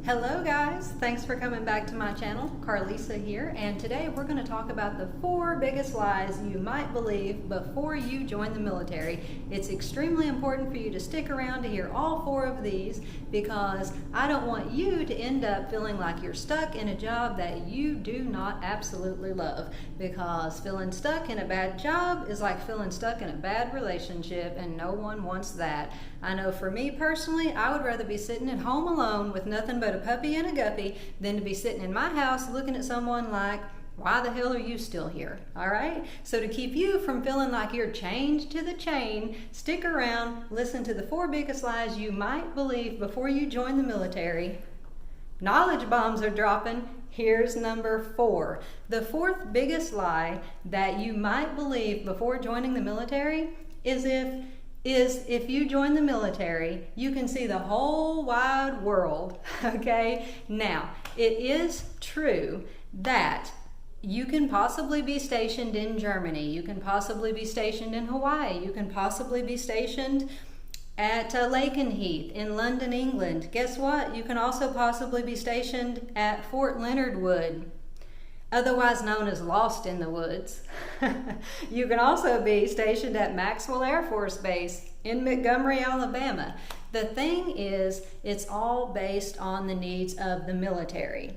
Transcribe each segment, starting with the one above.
Hello guys, thanks for coming back to my channel. Carlisa here, and today we're going to talk about the 4 biggest lies you might believe before you join the military. It's extremely important for you to stick around to hear all 4 of these because I don't want you to end up feeling like you're stuck in a job that you do not absolutely love, because feeling stuck in a bad job is like feeling stuck in a bad relationship, and no one wants that. I know for me personally, I would rather be sitting at home alone with nothing but a puppy and a guppy than to be sitting in my house looking at someone like, why the hell are you still here? All right? So to keep you from feeling like you're chained to the chain, stick around, listen to the 4 biggest lies you might believe before you join the military. Knowledge bombs are dropping. Here's number 4. The 4th biggest lie that you might believe before joining the military is if you join the military, you can see the whole wide world, okay? Now, it is true that you can possibly be stationed in Germany, you can possibly be stationed in Hawaii, you can possibly be stationed at Lakenheath in London, England. Guess what? You can also possibly be stationed at Fort Leonard Wood, otherwise known as Lost in the Woods. You can also be stationed at Maxwell Air Force Base in Montgomery, Alabama. The thing is, it's all based on the needs of the military.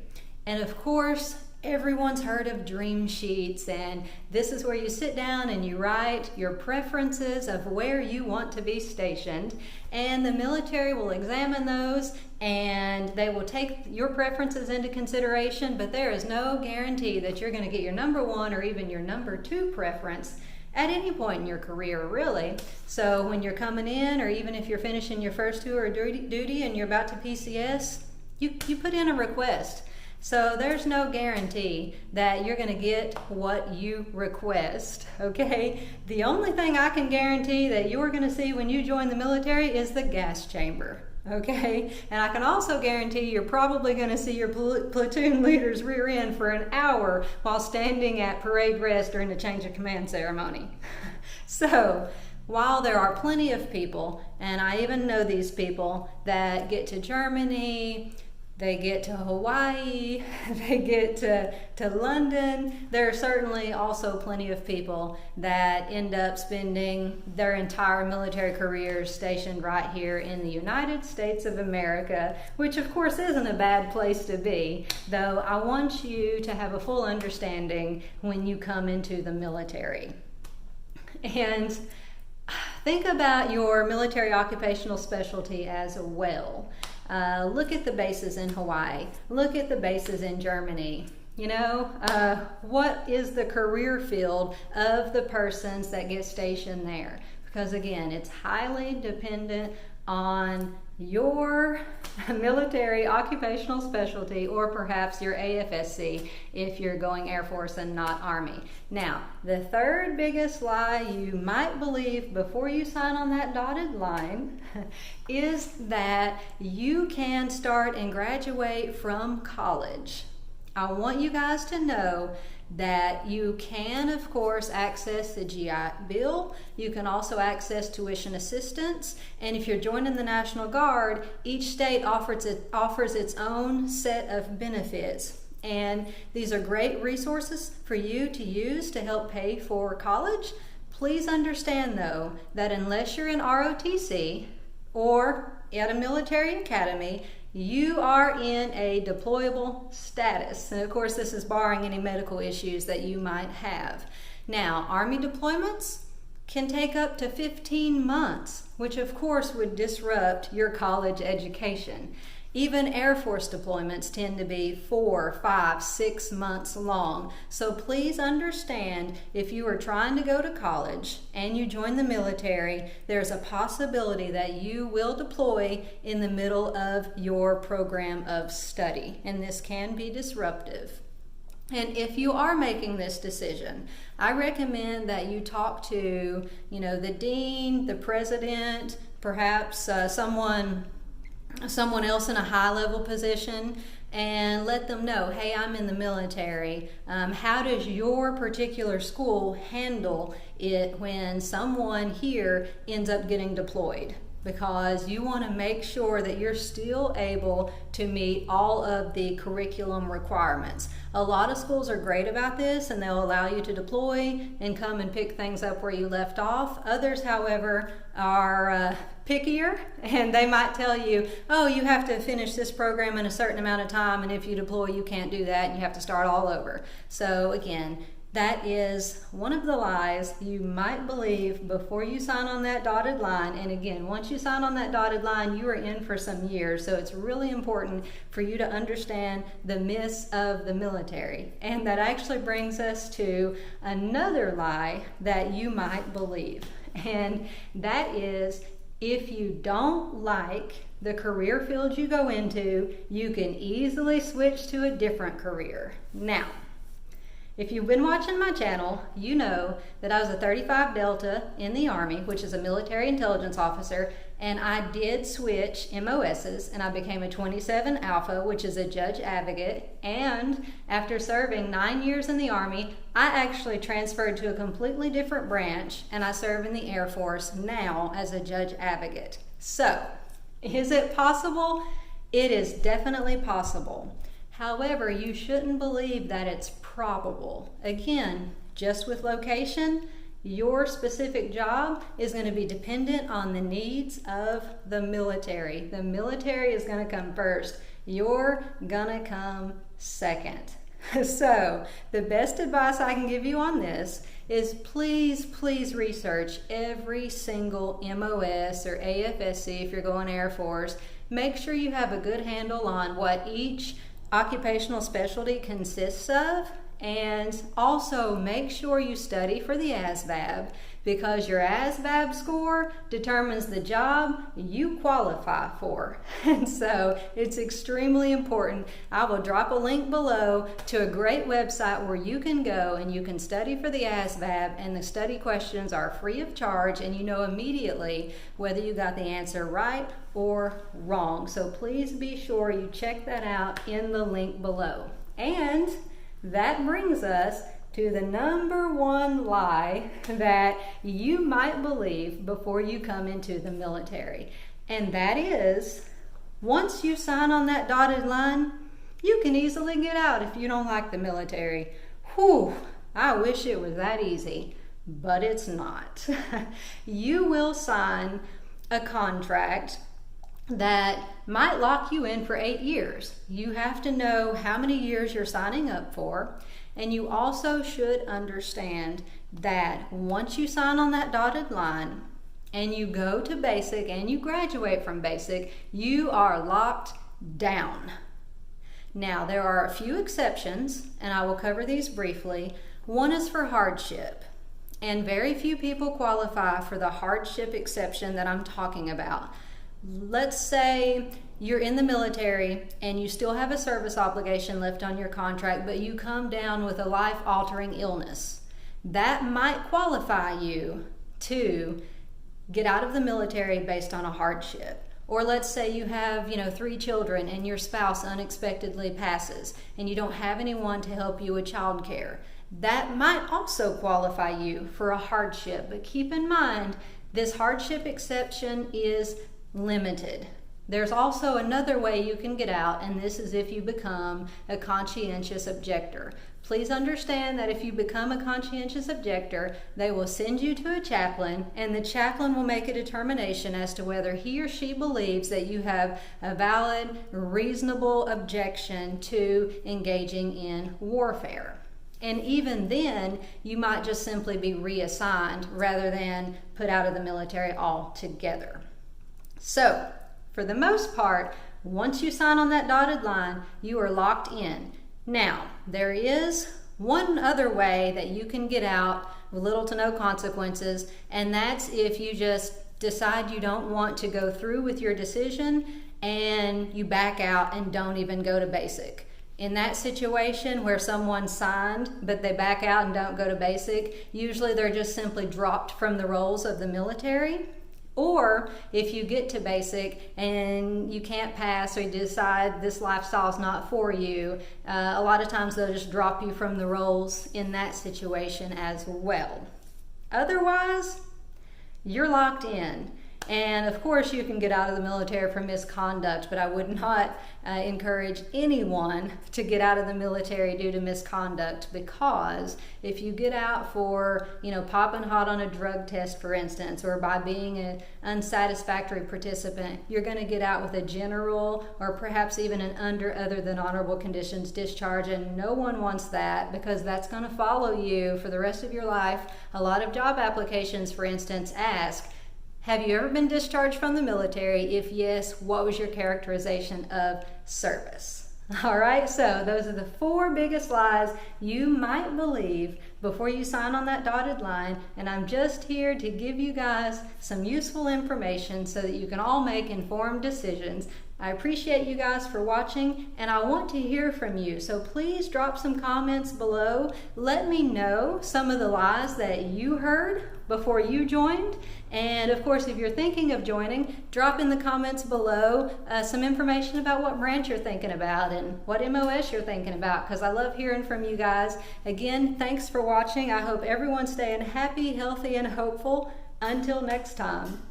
And of course, everyone's heard of dream sheets, and this is where you sit down and you write your preferences of where you want to be stationed, and the military will examine those and they will take your preferences into consideration, but there is no guarantee that you're going to get your number 1 or even your number 2 preference at any point in your career, really. So when you're coming in, or even if you're finishing your first tour of duty and you're about to PCS, you put in a request. So there's no guarantee that you're going to get what you request, okay? The only thing I can guarantee that you're going to see when you join the military is the gas chamber, okay? And I can also guarantee you're probably going to see your platoon leader's rear end for an hour while standing at parade rest during the change of command ceremony. So while there are plenty of people, and I even know these people, that get to Germany, they get to Hawaii, they get to London, there are certainly also plenty of people that end up spending their entire military careers stationed right here in the United States of America, which of course isn't a bad place to be, though I want you to have a full understanding when you come into the military. And think about your military occupational specialty as well. Look at the bases in Hawaii. Look at the bases in Germany. You know, what is the career field of the persons that get stationed there? Because again, it's highly dependent on your military occupational specialty, or perhaps your AFSC if you're going Air Force and not Army. Now, the 3rd biggest lie you might believe before you sign on that dotted line is that you can start and graduate from college. I want you guys to know that you can, of course, access the GI Bill. You can also access tuition assistance. And if you're joining the National Guard, each state offers its own set of benefits. And these are great resources for you to use to help pay for college. Please understand, though, that unless you're in ROTC or at a military academy, you are in a deployable status. And of course, this is barring any medical issues that you might have. Now, Army deployments can take up to 15 months, which of course would disrupt your college education. Even Air Force deployments tend to be 4, 5, 6 months long. So please understand, if you are trying to go to college and you join the military, there's a possibility that you will deploy in the middle of your program of study, and this can be disruptive. And if you are making this decision, I recommend that you talk to, the dean, the president, perhaps someone else in a high-level position, and let them know, hey, I'm in the military. How does your particular school handle it when someone here ends up getting deployed? because you want to make sure that you're still able to meet all of the curriculum requirements. A lot of schools are great about this and they'll allow you to deploy and come and pick things up where you left off. Others, however, are pickier, and they might tell you, oh, you have to finish this program in a certain amount of time, and if you deploy you can't do that and you have to start all over. So again, that is one of the lies you might believe before you sign on that dotted line. And again, once you sign on that dotted line, you are in for some years. So it's really important for you to understand the myths of the military. And that actually brings us to another lie that you might believe. And that is, if you don't like the career field you go into, you can easily switch to a different career. Now, if you've been watching my channel, you know that I was a 35 Delta in the Army, which is a military intelligence officer, and I did switch MOSs, and I became a 27 Alpha, which is a judge advocate, and after serving 9 years in the Army, I actually transferred to a completely different branch, and I serve in the Air Force now as a judge advocate. So, is it possible? It is definitely possible. However, you shouldn't believe that it's probable. Again, just with location, your specific job is going to be dependent on the needs of the military. The military is going to come first. You're going to come second. So, the best advice I can give you on this is please research every single MOS or AFSC if you're going Air Force. Make sure you have a good handle on what each occupational specialty consists of, and also make sure you study for the ASVAB, because your ASVAB score determines the job you qualify for. And so it's extremely important. I will drop a link below to a great website where you can go and you can study for the ASVAB, and the study questions are free of charge, and you know immediately whether you got the answer right or wrong. So please be sure you check that out in the link below. And that brings us to the number one lie that you might believe before you come into the military. And that is, once you sign on that dotted line, you can easily get out if you don't like the military. Whew, I wish it was that easy, but it's not. You will sign a contract that might lock you in for 8 years. You have to know how many years you're signing up for, and you also should understand that once you sign on that dotted line and you go to basic and you graduate from basic, you are locked down. Now, there are a few exceptions, and I will cover these briefly. One is for hardship, and very few people qualify for the hardship exception that I'm talking about. Let's say you're in the military and you still have a service obligation left on your contract, but you come down with a life-altering illness. That might qualify you to get out of the military based on a hardship. Or let's say you have, 3 children and your spouse unexpectedly passes and you don't have anyone to help you with childcare. That might also qualify you for a hardship, but keep in mind this hardship exception is limited. There's also another way you can get out, and this is if you become a conscientious objector. Please understand that if you become a conscientious objector, they will send you to a chaplain, and the chaplain will make a determination as to whether he or she believes that you have a valid, reasonable objection to engaging in warfare. And even then, you might just simply be reassigned rather than put out of the military altogether. So, for the most part, once you sign on that dotted line, you are locked in. Now, there is one other way that you can get out with little to no consequences, and that's if you just decide you don't want to go through with your decision and you back out and don't even go to basic. In that situation where someone signed but they back out and don't go to basic, usually they're just simply dropped from the roles of the military. Or if you get to basic and you can't pass, or you decide this lifestyle is not for you, a lot of times they'll just drop you from the roles in that situation as well. Otherwise, you're locked in. And of course, you can get out of the military for misconduct, but I would not encourage anyone to get out of the military due to misconduct, because if you get out for, popping hot on a drug test, for instance, or by being an unsatisfactory participant, you're going to get out with a general or perhaps even an under other than honorable conditions discharge, and no one wants that, because that's going to follow you for the rest of your life. A lot of job applications, for instance, ask, have you ever been discharged from the military? If yes, what was your characterization of service? All right, so those are the 4 biggest lies you might believe before you sign on that dotted line, and I'm just here to give you guys some useful information so that you can all make informed decisions. I appreciate you guys for watching, and I want to hear from you. So please drop some comments below. Let me know some of the lies that you heard before you joined. And of course, if you're thinking of joining, drop in the comments below some information about what branch you're thinking about and what MOS you're thinking about, because I love hearing from you guys. Again, thanks for watching. I hope everyone's staying happy, healthy, and hopeful. Until next time.